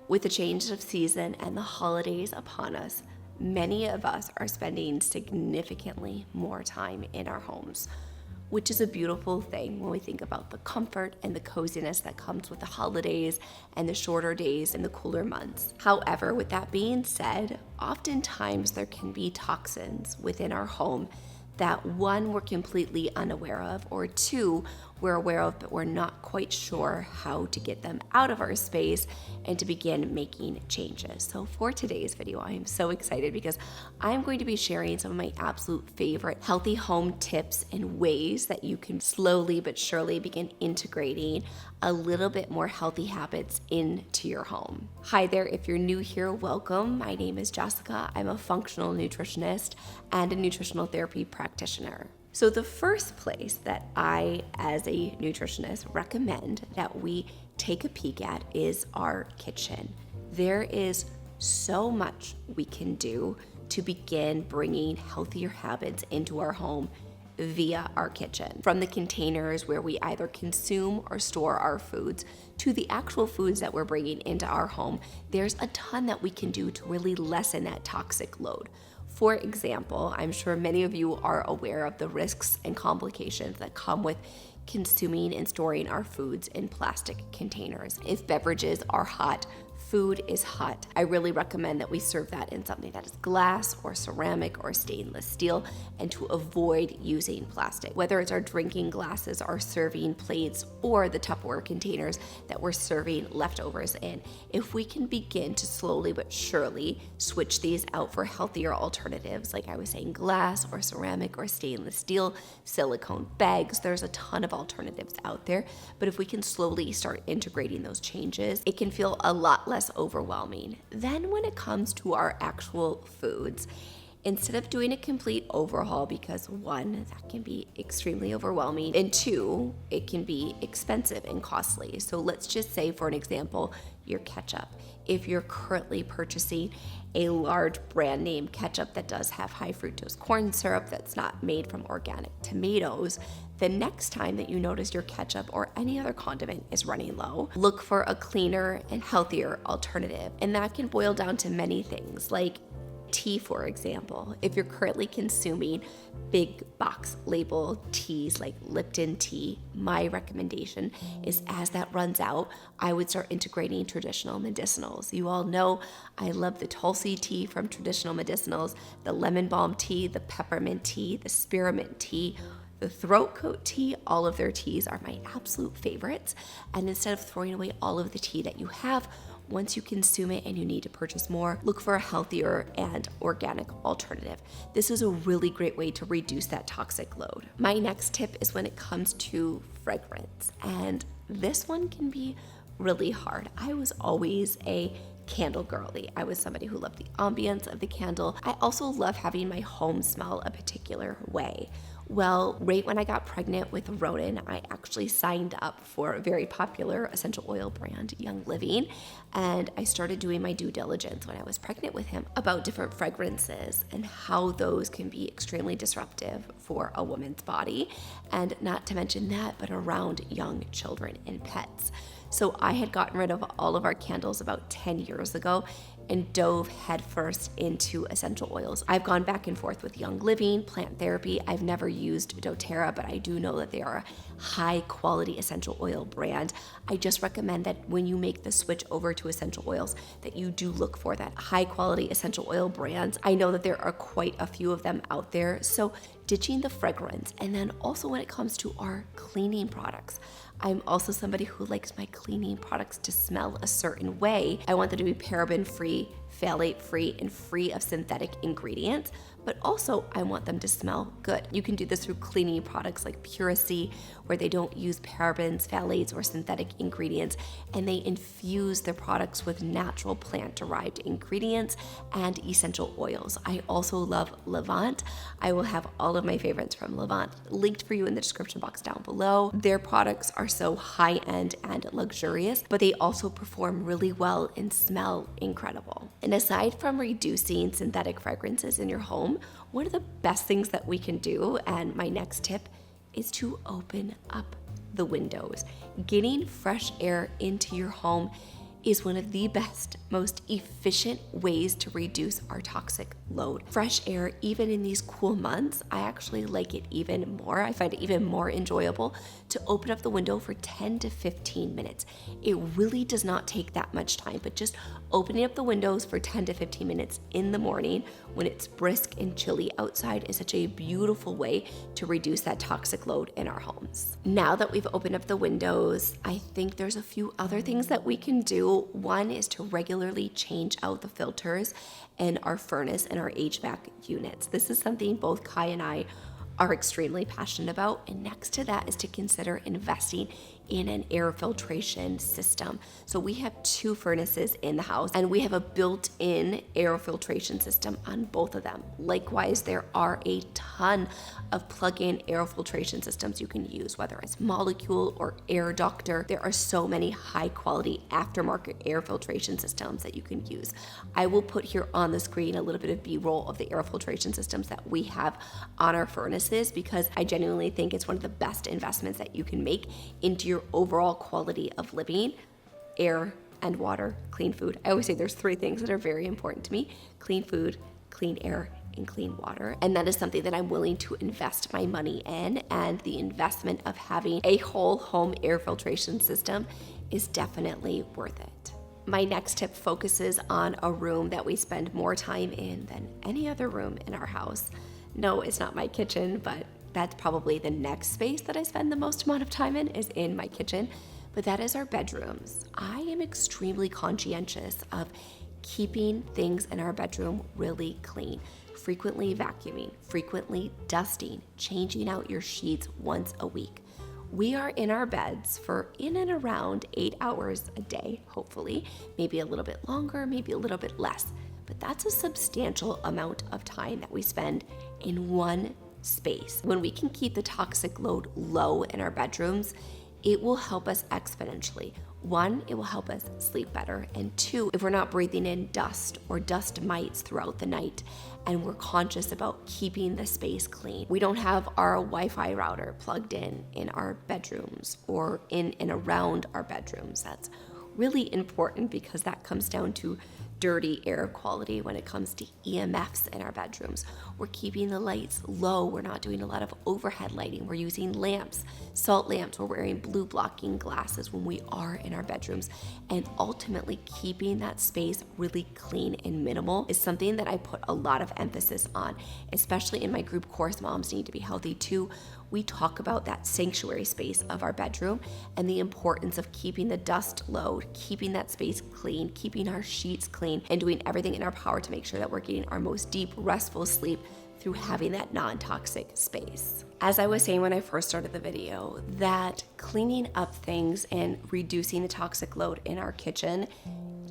With the change of season and the holidays upon us, many of us are spending significantly more time in our homes, which is a beautiful thing when we think about the comfort and the coziness that comes with the holidays and the shorter days and the cooler months. However, with that being said, oftentimes there can be toxins within our home that one, we're completely unaware of, or two, we're aware of but we're not quite sure how to get them out of our space and to begin making changes. So for today's video, I am so excited because I'm going to be sharing some of my absolute favorite healthy home tips and ways that you can slowly but surely begin integrating a little bit more healthy habits into your home. Hi there, if you're new here, welcome. My name is Jessica. I'm a functional nutritionist and a nutritional therapy practitioner. So the first place that I, as a nutritionist, recommend that we take a peek at is our kitchen. There is so much we can do to begin bringing healthier habits into our home via our kitchen. From the containers where we either consume or store our foods to the actual foods that we're bringing into our home, there's a ton that we can do to really lessen that toxic load. For example, I'm sure many of you are aware of the risks and complications that come with consuming and storing our foods in plastic containers. If beverages are hot, food is hot, I really recommend that we serve that in something that is glass or ceramic or stainless steel, and to avoid using plastic. Whether it's our drinking glasses, our serving plates, or the Tupperware containers that we're serving leftovers in, if we can begin to slowly but surely switch these out for healthier alternatives, like I was saying, glass or ceramic or stainless steel, silicone bags, there's a ton of alternatives out there. But if we can slowly start integrating those changes, it can feel a lot less overwhelming. Then when it comes to our actual foods, instead of doing a complete overhaul, because one, that can be extremely overwhelming, and two, it can be expensive and costly. So let's just say, for an example, your ketchup. If you're currently purchasing a large brand name ketchup that does have high fructose corn syrup that's not made from organic tomatoes, the next time that you notice your ketchup or any other condiment is running low, look for a cleaner and healthier alternative. And that can boil down to many things, like tea, for example. If you're currently consuming big box label teas like Lipton tea, my recommendation is, as that runs out, I would start integrating traditional medicinals. You all know I love the Tulsi tea from traditional medicinals, the lemon balm tea, the peppermint tea, the spearmint tea, the throat coat tea. All of their teas are my absolute favorites. And instead of throwing away all of the tea that you have, once you consume it and you need to purchase more, look for a healthier and organic alternative. This is a really great way to reduce that toxic load. My next tip is when it comes to fragrance, and this one can be really hard. I was always a candle girly. I was somebody who loved the ambience of the candle. I also love having my home smell a particular way. Well, right when I got pregnant with Ronan, I actually signed up for a very popular essential oil brand, Young Living, and I started doing my due diligence when I was pregnant with him about different fragrances and how those can be extremely disruptive for a woman's body, and not to mention that, but around young children and pets. So I had gotten rid of all of our candles about 10 years ago and dove headfirst into essential oils. I've gone back and forth with Young Living, Plant Therapy. I've never used doTERRA, but I do know that they are a high quality essential oil brand. I just recommend that when you make the switch over to essential oils, that you do look for that high quality essential oil brands. I know that there are quite a few of them out there. So ditching the fragrance. And then also when it comes to our cleaning products, I'm also somebody who likes my cleaning products to smell a certain way. I want them to be paraben-free, phthalate-free, and free of synthetic ingredients, but also I want them to smell good. You can do this through cleaning products like Puracy, where they don't use parabens, phthalates, or synthetic ingredients, and they infuse their products with natural plant-derived ingredients and essential oils. I also love Levant. I will have all of my favorites from Levant linked for you in the description box down below. Their products are so high-end and luxurious, but they also perform really well and smell incredible. And aside from reducing synthetic fragrances in your home, one of the best things that we can do, and my next tip, is to open up the windows. Getting fresh air into your home is one of the best, most efficient ways to reduce our toxic load. Fresh air, even in these cool months, I actually like it even more. I find it even more enjoyable to open up the window for 10 to 15 minutes. It really does not take that much time, but just opening up the windows for 10 to 15 minutes in the morning when it's brisk and chilly outside is such a beautiful way to reduce that toxic load in our homes. Now that we've opened up the windows, I think there's a few other things that we can do. One is to regularly change out the filters in our furnace and our HVAC units. This is something both Kai and I are extremely passionate about. And next to that is to consider investing in an air filtration system. So we have 2 furnaces in the house and we have a built-in air filtration system on both of them. Likewise, there are a ton of plug-in air filtration systems you can use, whether it's Molecule or Air Doctor. There are so many high-quality aftermarket air filtration systems that you can use. I will put here on the screen a little bit of B-roll of the air filtration systems that we have on our furnaces, because I genuinely think it's one of the best investments that you can make into your overall quality of living: air and water, clean food. I always say there's 3 things that are very important to me: clean food, clean air, and clean water. And that is something that I'm willing to invest my money in, and the investment of having a whole home air filtration system is definitely worth it. My next tip focuses on a room that we spend more time in than any other room in our house. No, it's not my kitchen, but that's probably the next space that I spend the most amount of time in, is in my kitchen. But that is our bedrooms. I am extremely conscientious of keeping things in our bedroom really clean, frequently vacuuming, frequently dusting, changing out your sheets once a week. We are in our beds for in and around 8 hours a day, hopefully, maybe a little bit longer, maybe a little bit less. But that's a substantial amount of time that we spend in one space. When we can keep the toxic load low in our bedrooms, it will help us exponentially. 1, it will help us sleep better. And 2, if we're not breathing in dust or dust mites throughout the night, and we're conscious about keeping the space clean. We don't have our Wi-Fi router plugged in our bedrooms or in and around our bedrooms. That's really important because that comes down to dirty air quality when it comes to EMFs in our bedrooms. We're keeping the lights low. We're not doing a lot of overhead lighting. We're using lamps, salt lamps. We're wearing blue blocking glasses when we are in our bedrooms. And ultimately keeping that space really clean and minimal is something that I put a lot of emphasis on, especially in my group course, Moms Need to Be Healthy Too. We talk about that sanctuary space of our bedroom and the importance of keeping the dust load, keeping that space clean, keeping our sheets clean, and doing everything in our power to make sure that we're getting our most deep, restful sleep through having that non-toxic space. As I was saying when I first started the video, that cleaning up things and reducing the toxic load in our kitchen,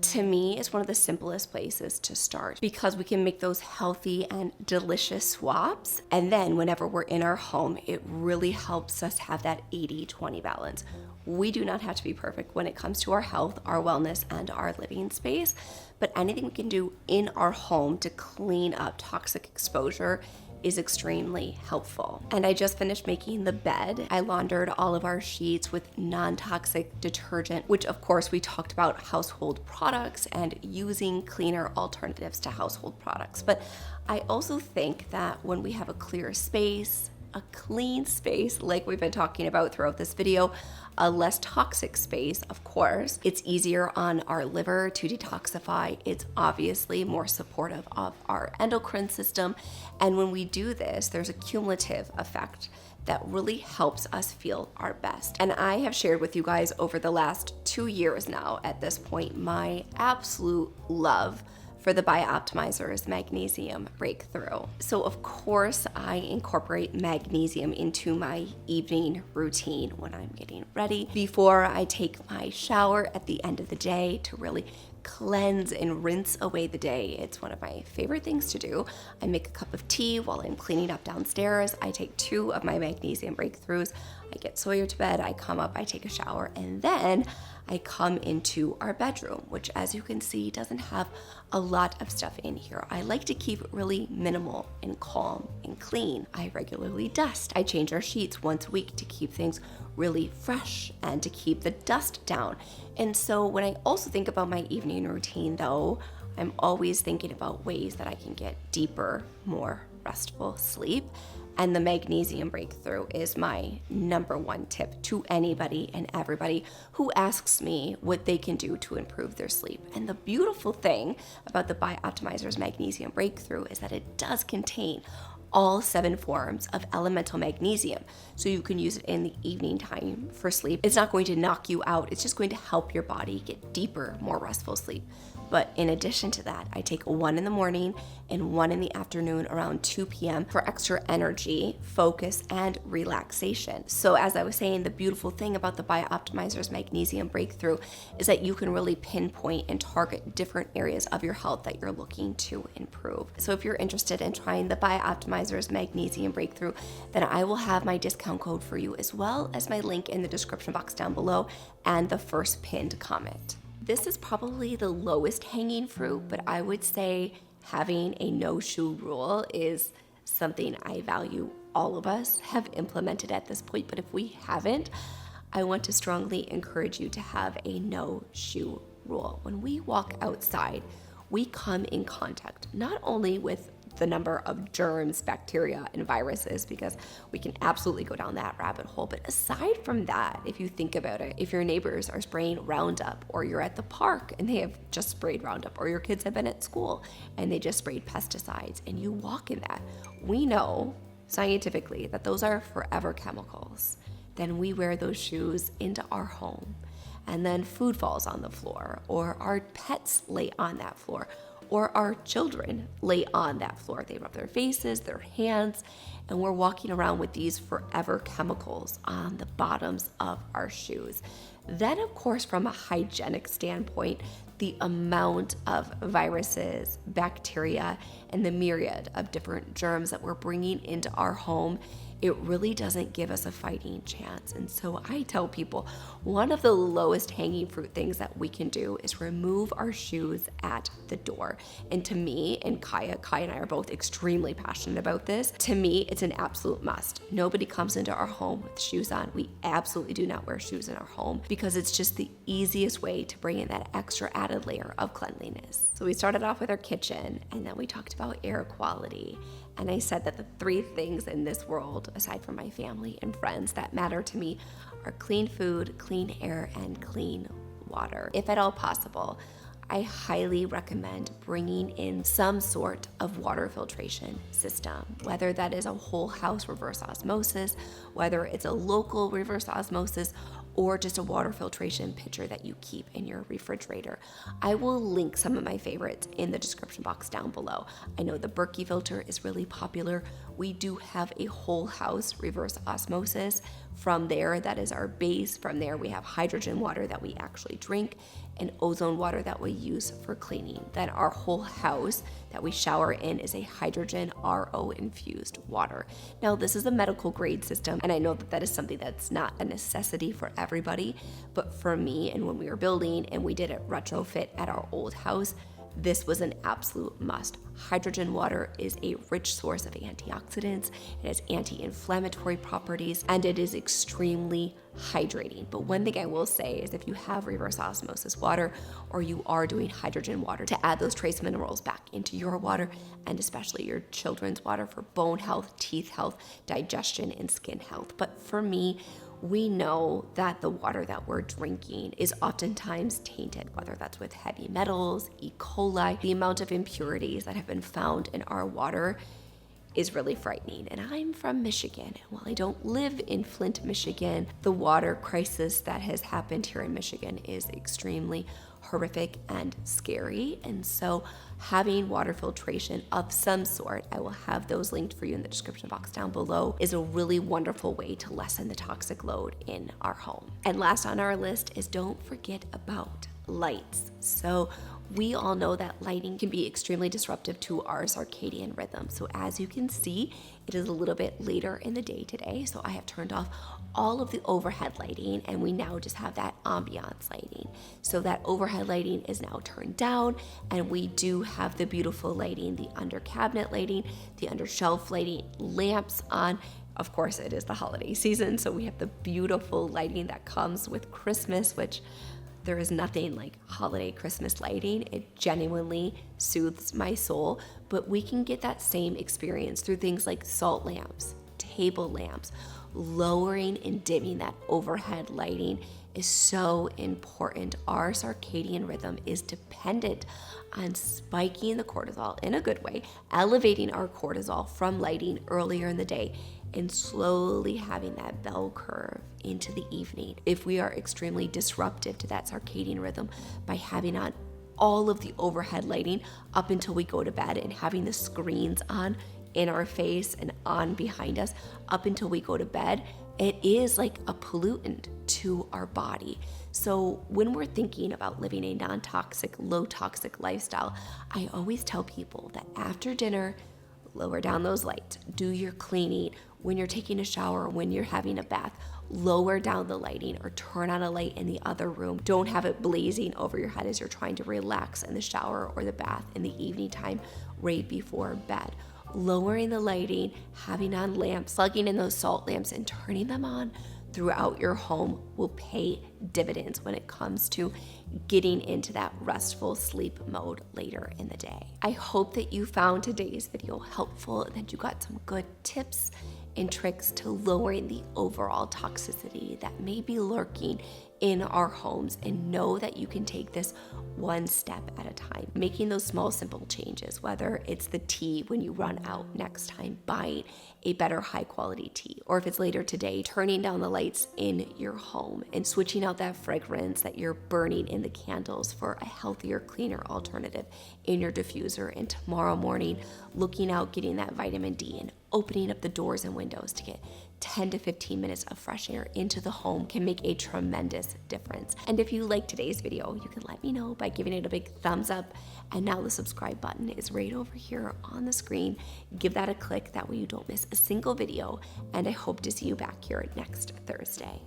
to me, is one of the simplest places to start, because we can make those healthy and delicious swaps. And then whenever we're in our home, it really helps us have that 80-20 balance. We do not have to be perfect when it comes to our health, our wellness, and our living space, but anything we can do in our home to clean up toxic exposure is extremely helpful. And I just finished making the bed. I laundered all of our sheets with non-toxic detergent, which of course we talked about household products and using cleaner alternatives to household products. But I also think that when we have a clear space, a clean space, like we've been talking about throughout this video, a less toxic space, of course, it's easier on our liver to detoxify. It's obviously more supportive of our endocrine system. And when we do this, there's a cumulative effect that really helps us feel our best. And I have shared with you guys over the last 2 years now, at this point, my absolute love for the Bioptimizer's magnesium breakthrough. So of course I incorporate magnesium into my evening routine when I'm getting ready, before I take my shower at the end of the day, to really cleanse and rinse away the day. It's one of my favorite things to do. I make a cup of tea while I'm cleaning up downstairs. I take 2 of my magnesium breakthroughs. I get Sawyer to bed, I come up, I take a shower, and then I come into our bedroom, which as you can see doesn't have a lot of stuff in here. I like to keep it really minimal and calm and clean. I regularly dust. I change our sheets once a week to keep things really fresh and to keep the dust down. And so when I also think about my evening routine though, I'm always thinking about ways that I can get deeper, more restful sleep. And the magnesium breakthrough is my number one tip to anybody and everybody who asks me what they can do to improve their sleep. And the beautiful thing about the Bioptimizer's magnesium breakthrough is that it does contain all 7 forms of elemental magnesium. So you can use it in the evening time for sleep. It's not going to knock you out. It's just going to help your body get deeper, more restful sleep. But in addition to that, I take 1 in the morning and 1 in the afternoon around 2 p.m. for extra energy, focus, and relaxation. So as I was saying, the beautiful thing about the Bioptimizer's magnesium breakthrough is that you can really pinpoint and target different areas of your health that you're looking to improve. So if you're interested in trying the Bioptimizer's magnesium breakthrough, then I will have my discount code for you as well as my link in the description box down below and the first pinned comment. This is probably the lowest hanging fruit, but I would say having a no-shoe rule is something I value all of us have implemented at this point. But if we haven't, I want to strongly encourage you to have a no-shoe rule. When we walk outside, we come in contact not only with the number of germs, bacteria, and viruses, because we can absolutely go down that rabbit hole. But aside from that, if you think about it, if your neighbors are spraying Roundup, or you're at the park and they have just sprayed Roundup, or your kids have been at school and they just sprayed pesticides, and you walk in that, we know scientifically that those are forever chemicals. Then we wear those shoes into our home, and then food falls on the floor, or our pets lay on that floor, or our children lay on that floor. They rub their faces, their hands, and we're walking around with these forever chemicals on the bottoms of our shoes. Then, of course, from a hygienic standpoint, the amount of viruses, bacteria, and the myriad of different germs that we're bringing into our home, it really doesn't give us a fighting chance. And so I tell people, one of the lowest hanging fruit things that we can do is remove our shoes at the door. And to me, and Kai and I are both extremely passionate about this, to me, it's an absolute must. Nobody comes into our home with shoes on. We absolutely do not wear shoes in our home because it's just the easiest way to bring in that extra added layer of cleanliness. So we started off with our kitchen, and then we talked about air quality. And I said that the 3 things in this world, aside from my family and friends, that matter to me are clean food, clean air, and clean water. If at all possible, I highly recommend bringing in some sort of water filtration system, whether that is a whole house reverse osmosis, whether it's a local reverse osmosis, or just a water filtration pitcher that you keep in your refrigerator. I will link some of my favorites in the description box down below. I know the Berkey filter is really popular. We do have a whole house reverse osmosis. From there, that is our base. From there, we have hydrogen water that we actually drink and ozone water that we use for cleaning. Then our whole house that we shower in is a hydrogen RO infused water. Now, this is a medical grade system, and I know that that is something that's not a necessity for everybody, but for me, and when we were building and we did a retrofit at our old house, this was an absolute must. Hydrogen water is a rich source of antioxidants, it has anti-inflammatory properties, and it is extremely hydrating. But one thing I will say is if you have reverse osmosis water or you are doing hydrogen water, to add those trace minerals back into your water, and especially your children's water for bone health, teeth health, digestion, and skin health. But for me, we know that the water that we're drinking is oftentimes tainted, whether that's with heavy metals, E. coli. The amount of impurities that have been found in our water is really frightening. And I'm from Michigan. While I don't live in Flint, Michigan, the water crisis that has happened here in Michigan is extremely horrific and scary. And so having water filtration of some sort, I will have those linked for you in the description box down below, is a really wonderful way to lessen the toxic load in our home. And last on our list is don't forget about lights. So We all know that lighting can be extremely disruptive to our circadian rhythm. So as you can see, it is a little bit later in the day today. So I have turned off all of the overhead lighting and we now just have that ambiance lighting. So that overhead lighting is now turned down and we do have the beautiful lighting, the under cabinet lighting, the under shelf lighting, lamps on. Of course, it is the holiday season, so we have the beautiful lighting that comes with Christmas, which there is nothing like holiday Christmas lighting. It genuinely soothes my soul, but we can get that same experience through things like salt lamps, table lamps. Lowering and dimming that overhead lighting is so important. Our circadian rhythm is dependent on spiking the cortisol in a good way, elevating our cortisol from lighting earlier in the day and slowly having that bell curve into the evening. If we are extremely disruptive to that circadian rhythm by having on all of the overhead lighting up until we go to bed and having the screens on in our face and on behind us up until we go to bed, it is like a pollutant to our body. So when we're thinking about living a non-toxic, low-toxic lifestyle, I always tell people that after dinner, lower down those lights, do your cleaning, when you're taking a shower, when you're having a bath, lower down the lighting or turn on a light in the other room. Don't have it blazing over your head as you're trying to relax in the shower or the bath in the evening time right before bed. Lowering the lighting, having on lamps, plugging in those salt lamps and turning them on throughout your home will pay dividends when it comes to getting into that restful sleep mode later in the day. I hope that you found today's video helpful, that you got some good tips and tricks to lowering the overall toxicity that may be lurking in our homes, and know that you can take this one step at a time, making those small, simple changes, whether it's the tea when you run out next time, buying a better high quality tea, or if it's later today, turning down the lights in your home and switching out that fragrance that you're burning in the candles for a healthier, cleaner alternative in your diffuser, and tomorrow morning, looking out, getting that vitamin D and opening up the doors and windows to get 10 to 15 minutes of fresh air into the home can make a tremendous difference. And if you like today's video, you can let me know by giving it a big thumbs up. And now the subscribe button is right over here on the screen. Give that a click, that way you don't miss a single video. And I hope to see you back here next Thursday.